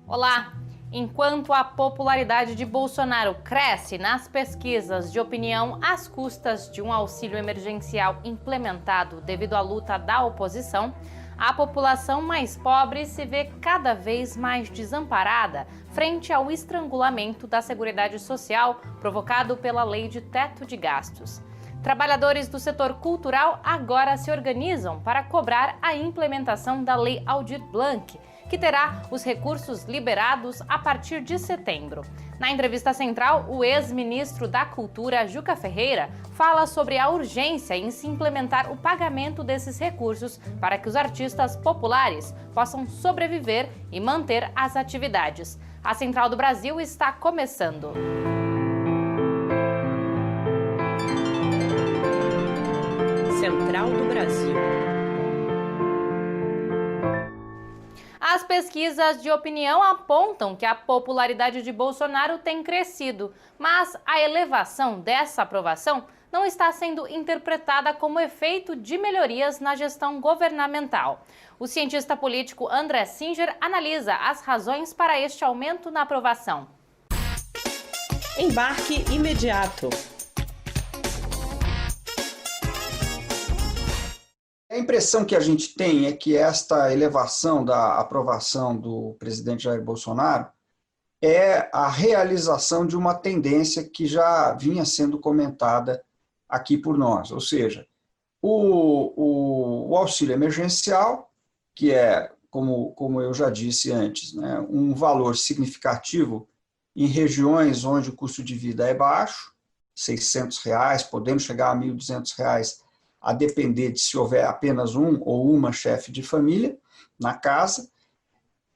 Olá! Enquanto a popularidade de Bolsonaro cresce nas pesquisas de opinião às custas de um auxílio emergencial implementado devido à luta da oposição, a população mais pobre se vê cada vez mais desamparada frente ao estrangulamento da Seguridade Social provocado pela Lei de Teto de Gastos. Trabalhadores do setor cultural agora se organizam para cobrar a implementação da Lei Aldir Blanc, que terá os recursos liberados a partir de setembro. Na entrevista central, o ex-ministro da Cultura, Juca Ferreira, fala sobre a urgência em se implementar o pagamento desses recursos para que os artistas populares possam sobreviver e manter as atividades. A Central do Brasil está começando. Central do Brasil. As pesquisas de opinião apontam que a popularidade de Bolsonaro tem crescido, mas a elevação dessa aprovação não está sendo interpretada como efeito de melhorias na gestão governamental. O cientista político André Singer analisa as razões para este aumento na aprovação. Embarque imediato. A impressão que a gente tem é que esta elevação da aprovação do presidente Jair Bolsonaro é a realização de uma tendência que já vinha sendo comentada aqui por nós, ou seja, o auxílio emergencial, que é, como eu já disse antes, né, um valor significativo em regiões onde o custo de vida é baixo, R$ 600, podendo chegar a R$ 1.200, a depender de se houver apenas um ou uma chefe de família na casa.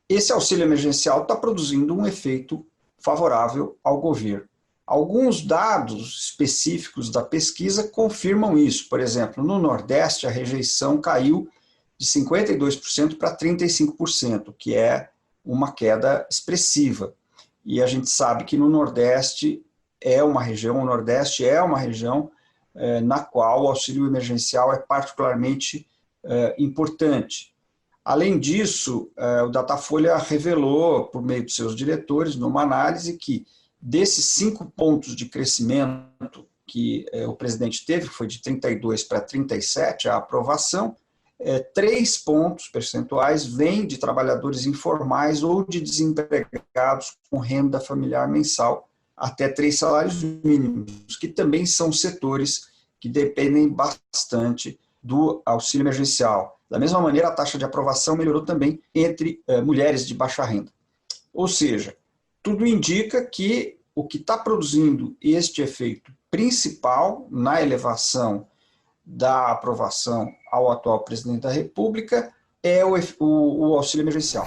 Esse auxílio emergencial está produzindo um efeito favorável ao governo. Alguns dados específicos da pesquisa confirmam isso. Por exemplo, no Nordeste, a rejeição caiu de 52% para 35%, que é uma queda expressiva. E a gente sabe que no Nordeste o Nordeste é uma região na qual o auxílio emergencial é particularmente importante. Além disso, o Datafolha revelou, por meio de seus diretores, numa análise, que desses 5 pontos de crescimento que o presidente teve, que foi de 32 para 37, a aprovação, 3 pontos percentuais vêm de trabalhadores informais ou de desempregados com renda familiar mensal, até 3 salários mínimos, que também são setores que dependem bastante do auxílio emergencial. Da mesma maneira, a taxa de aprovação melhorou também entre mulheres de baixa renda. Ou seja, tudo indica que o que está produzindo este efeito principal na elevação da aprovação ao atual presidente da República é o auxílio emergencial.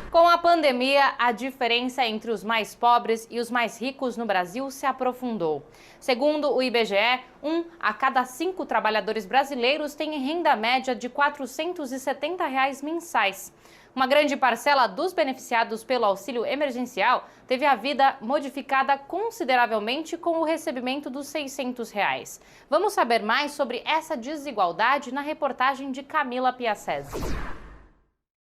Com a pandemia, a diferença entre os mais pobres e os mais ricos no Brasil se aprofundou. Segundo o IBGE, 1 a cada 5 trabalhadores brasileiros tem renda média de R$ 470 mensais. Uma grande parcela dos beneficiados pelo auxílio emergencial teve a vida modificada consideravelmente com o recebimento dos R$ 600. Vamos saber mais sobre essa desigualdade na reportagem de Camila Piacese.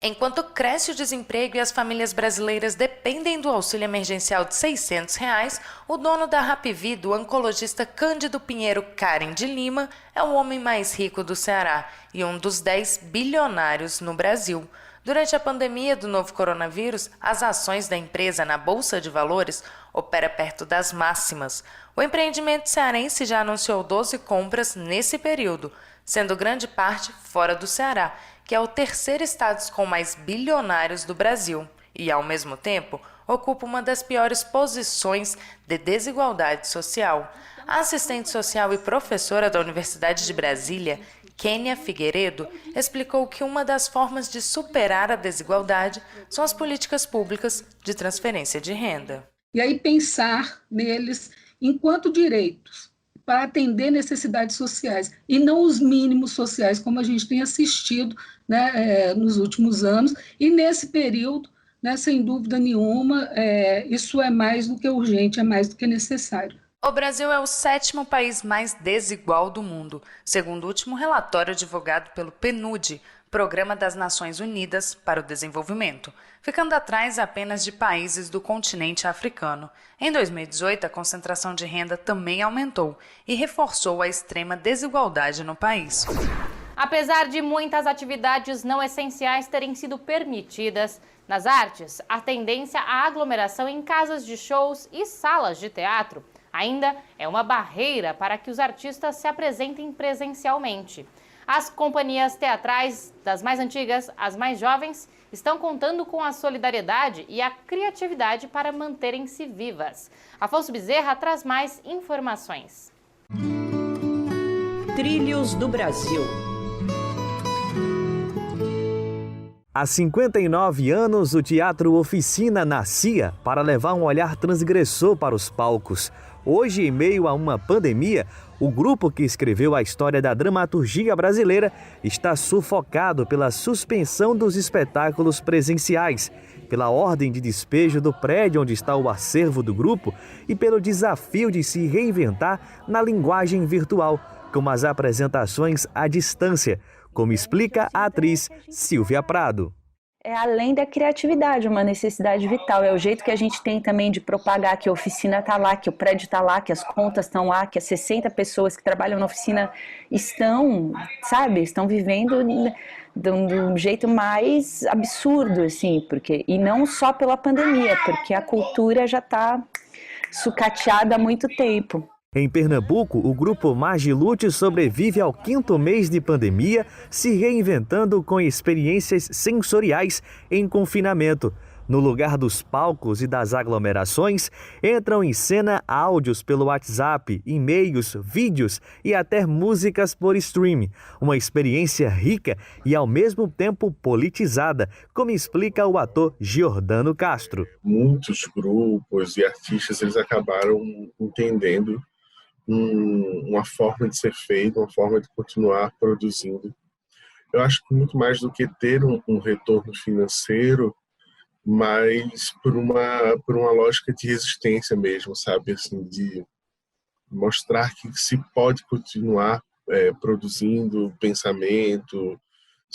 Enquanto cresce o desemprego e as famílias brasileiras dependem do auxílio emergencial de R$ 600, o dono da Hapvida, o oncologista Cândido Pinheiro Karen de Lima, é o homem mais rico do Ceará e um dos 10 bilionários no Brasil. Durante a pandemia do novo coronavírus, as ações da empresa na Bolsa de Valores operam perto das máximas. O empreendimento cearense já anunciou 12 compras nesse período, sendo grande parte fora do Ceará, que é o terceiro estado com mais bilionários do Brasil e, ao mesmo tempo, ocupa uma das piores posições de desigualdade social. A assistente social e professora da Universidade de Brasília, Kênia Figueiredo, explicou que uma das formas de superar a desigualdade são as políticas públicas de transferência de renda. E aí pensar neles enquanto direitos, para atender necessidades sociais, e não os mínimos sociais, como a gente tem assistido, né, nos últimos anos, e nesse período, né, sem dúvida nenhuma, isso é mais do que urgente, é mais do que necessário. O Brasil é o 7º país mais desigual do mundo, segundo o último relatório divulgado pelo PNUD, Programa das Nações Unidas para o Desenvolvimento, ficando atrás apenas de países do continente africano. Em 2018, a concentração de renda também aumentou e reforçou a extrema desigualdade no país. Apesar de muitas atividades não essenciais terem sido permitidas, nas artes, a tendência à aglomeração em casas de shows e salas de teatro ainda é uma barreira para que os artistas se apresentem presencialmente. As companhias teatrais, das mais antigas às mais jovens, estão contando com a solidariedade e a criatividade para manterem-se vivas. Afonso Bezerra traz mais informações. Trilhos do Brasil. Há 59 anos, o Teatro Oficina nascia para levar um olhar transgressor para os palcos. Hoje, em meio a uma pandemia, o grupo que escreveu a história da dramaturgia brasileira está sufocado pela suspensão dos espetáculos presenciais, pela ordem de despejo do prédio onde está o acervo do grupo e pelo desafio de se reinventar na linguagem virtual, como as apresentações à distância, como explica a atriz Silvia Prado. É além da criatividade, uma necessidade vital. É o jeito que a gente tem também de propagar que a oficina está lá, que o prédio está lá, que as contas estão lá, que as 60 pessoas que trabalham na oficina estão, sabe, estão vivendo de um jeito mais absurdo, assim, e não só pela pandemia, porque a cultura já está sucateada há muito tempo. Em Pernambuco, o grupo Magilute sobrevive ao 5º mês de pandemia, se reinventando com experiências sensoriais em confinamento. No lugar dos palcos e das aglomerações, entram em cena áudios pelo WhatsApp, e-mails, vídeos e até músicas por streaming. Uma experiência rica e ao mesmo tempo politizada, como explica o ator Giordano Castro. Muitos grupos e artistas eles acabaram entendendo uma forma de ser feito, uma forma de continuar produzindo. Eu acho que muito mais do que ter um retorno financeiro, mas por uma lógica de resistência mesmo, sabe? Assim, de mostrar que se pode continuar produzindo pensamento,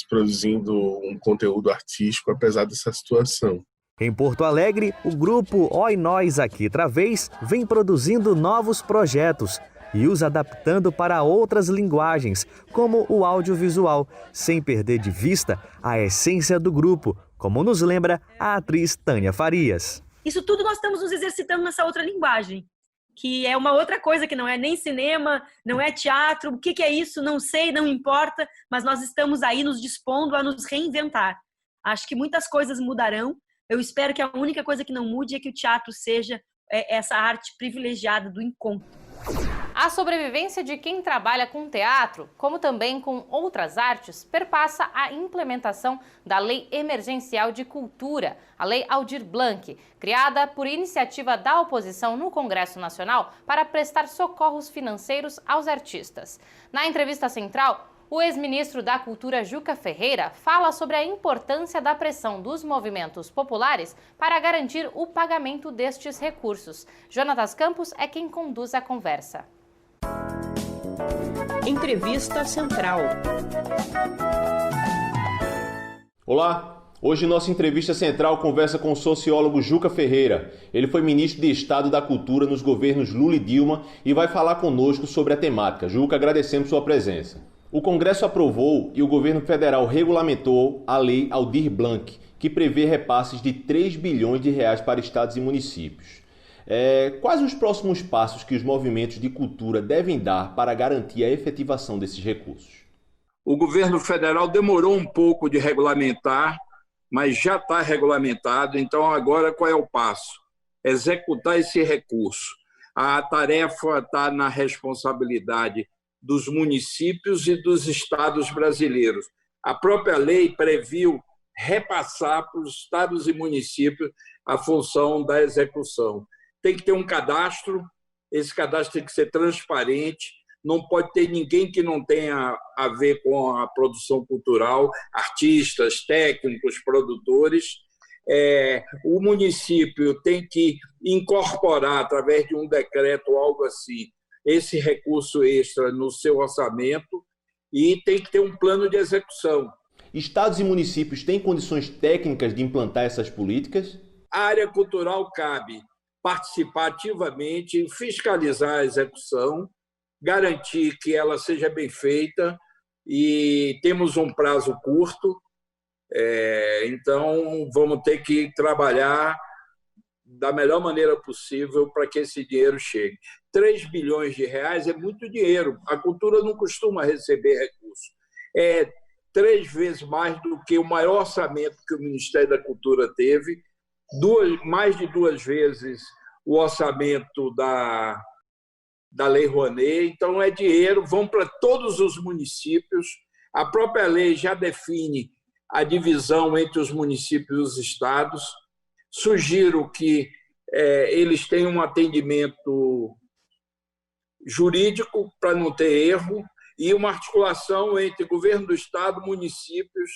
produzindo um conteúdo artístico, apesar dessa situação. Em Porto Alegre, o grupo Oi Nós Aqui Outra Vez vem produzindo novos projetos e os adaptando para outras linguagens, como o audiovisual, sem perder de vista a essência do grupo, como nos lembra a atriz Tânia Farias. Isso tudo nós estamos nos exercitando nessa outra linguagem, que é uma outra coisa, que não é nem cinema, não é teatro. O que é isso? Não sei, não importa, mas nós estamos aí nos dispondo a nos reinventar. Acho que muitas coisas mudarão. Eu espero que a única coisa que não mude é que o teatro seja essa arte privilegiada do encontro. A sobrevivência de quem trabalha com teatro, como também com outras artes, perpassa a implementação da Lei Emergencial de Cultura, a Lei Aldir Blanc, criada por iniciativa da oposição no Congresso Nacional para prestar socorros financeiros aos artistas. Na entrevista central, o ex-ministro da Cultura, Juca Ferreira, fala sobre a importância da pressão dos movimentos populares para garantir o pagamento destes recursos. Jonatas Campos é quem conduz a conversa. Entrevista Central. Olá! Hoje nossa entrevista central conversa com o sociólogo Juca Ferreira. Ele foi ministro de Estado da Cultura nos governos Lula e Dilma e vai falar conosco sobre a temática. Juca, agradecemos sua presença. O Congresso aprovou e o governo federal regulamentou a Lei Aldir Blanc, que prevê repasses de 3 bilhões de reais para estados e municípios. Quais os próximos passos que os movimentos de cultura devem dar para garantir a efetivação desses recursos? O governo federal demorou um pouco de regulamentar, mas já está regulamentado. Então, agora qual é o passo? Executar esse recurso. A tarefa está na responsabilidade dos municípios e dos estados brasileiros. A própria lei previu repassar para os estados e municípios a função da execução. Tem que ter um cadastro, esse cadastro tem que ser transparente, não pode ter ninguém que não tenha a ver com a produção cultural, artistas, técnicos, produtores. O município tem que incorporar, através de um decreto ou algo assim, esse recurso extra no seu orçamento e tem que ter um plano de execução. Estados e municípios têm condições técnicas de implantar essas políticas? A área cultural cabe participar ativamente, fiscalizar a execução, garantir que ela seja bem feita, e temos um prazo curto, então vamos ter que trabalhar da melhor maneira possível para que esse dinheiro chegue. 3 bilhões de reais é muito dinheiro. A cultura não costuma receber recursos. É 3 vezes mais do que o maior orçamento que o Ministério da Cultura teve, mais de 2 vezes o orçamento da Lei Rouanet. Então, é dinheiro, vão para todos os municípios. A própria lei já define a divisão entre os municípios e os estados. Sugiro que eles tenham um atendimento jurídico para não ter erro e uma articulação entre governo do estado, municípios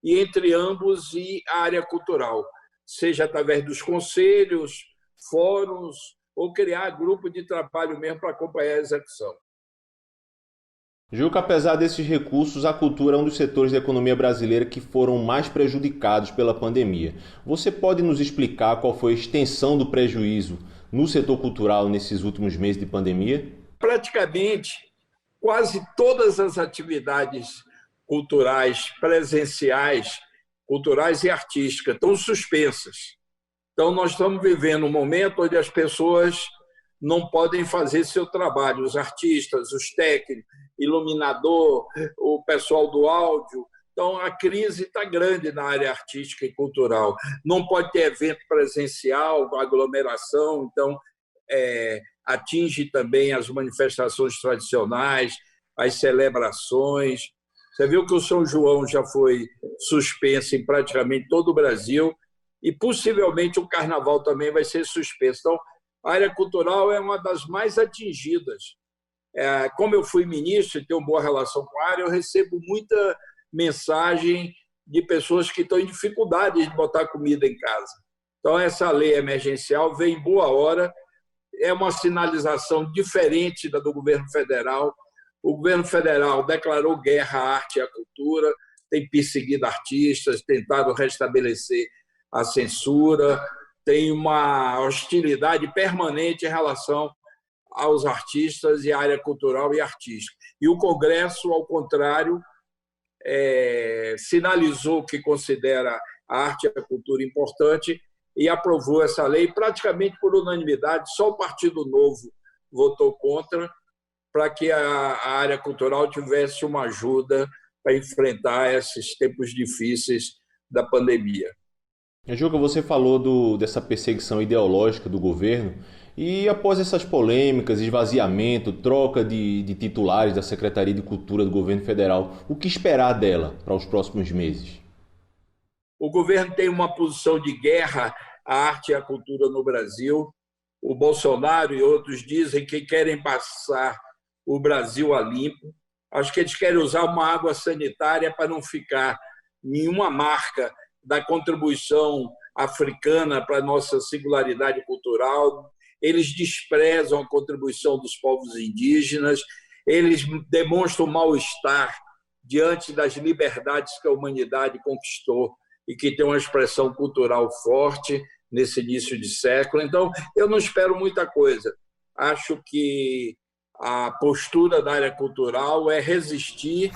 e entre ambos e a área cultural, seja através dos conselhos, fóruns ou criar grupo de trabalho mesmo para acompanhar a execução. Juca, apesar desses recursos, a cultura é um dos setores da economia brasileira que foram mais prejudicados pela pandemia. Você pode nos explicar qual foi a extensão do prejuízo no setor cultural nesses últimos meses de pandemia? Praticamente, quase todas as atividades culturais, presenciais, culturais e artísticas estão suspensas. Então, nós estamos vivendo um momento onde as pessoas não podem fazer seu trabalho, os artistas, os técnicos, iluminador, o pessoal do áudio. Então, a crise está grande na área artística e cultural. Não pode ter evento presencial, aglomeração, então atinge também as manifestações tradicionais, as celebrações. Você viu que o São João já foi suspenso em praticamente todo o Brasil e possivelmente o Carnaval também vai ser suspenso. Então, a área cultural é uma das mais atingidas. Como eu fui ministro e tenho uma boa relação com a área, eu recebo muita mensagem de pessoas que estão em dificuldade de botar comida em casa. Então, essa lei emergencial veio em boa hora, é uma sinalização diferente da do governo federal. O governo federal declarou guerra à arte e à cultura, tem perseguido artistas, tentado restabelecer a censura, tem uma hostilidade permanente em relação aos artistas e à área cultural e artística. E o Congresso, ao contrário, sinalizou que considera a arte e a cultura importante e aprovou essa lei praticamente por unanimidade. Só o Partido Novo votou contra, para que a área cultural tivesse uma ajuda para enfrentar esses tempos difíceis da pandemia. Juca, você falou dessa perseguição ideológica do governo e após essas polêmicas, esvaziamento, troca de titulares da Secretaria de Cultura do governo federal, o que esperar dela para os próximos meses? O governo tem uma posição de guerra à arte e à cultura no Brasil. O Bolsonaro e outros dizem que querem passar o Brasil a limpo. Acho que eles querem usar uma água sanitária para não ficar nenhuma marca da contribuição africana para a nossa singularidade cultural. Eles desprezam a contribuição dos povos indígenas, eles demonstram mal-estar diante das liberdades que a humanidade conquistou e que tem uma expressão cultural forte nesse início de século. Então, eu não espero muita coisa. Acho que a postura da área cultural é resistir.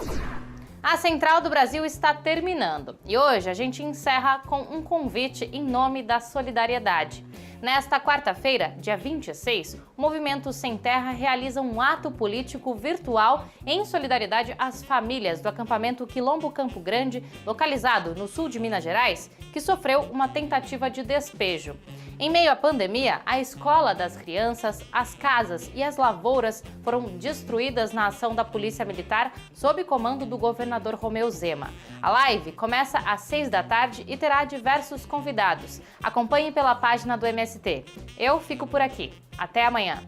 A Central do Brasil está terminando e hoje a gente encerra com um convite em nome da solidariedade. Nesta quarta-feira, dia 26, o Movimento Sem Terra realiza um ato político virtual em solidariedade às famílias do acampamento Quilombo Campo Grande, localizado no sul de Minas Gerais, que sofreu uma tentativa de despejo. Em meio à pandemia, a escola das crianças, as casas e as lavouras foram destruídas na ação da Polícia Militar sob comando do governador Romeu Zema. A live começa às 6 da tarde e terá diversos convidados. Acompanhe pela página do MST. Eu fico por aqui. Até amanhã.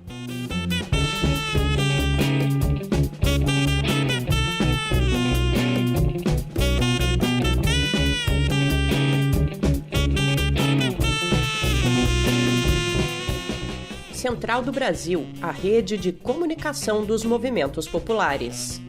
Central do Brasil, a rede de comunicação dos movimentos populares.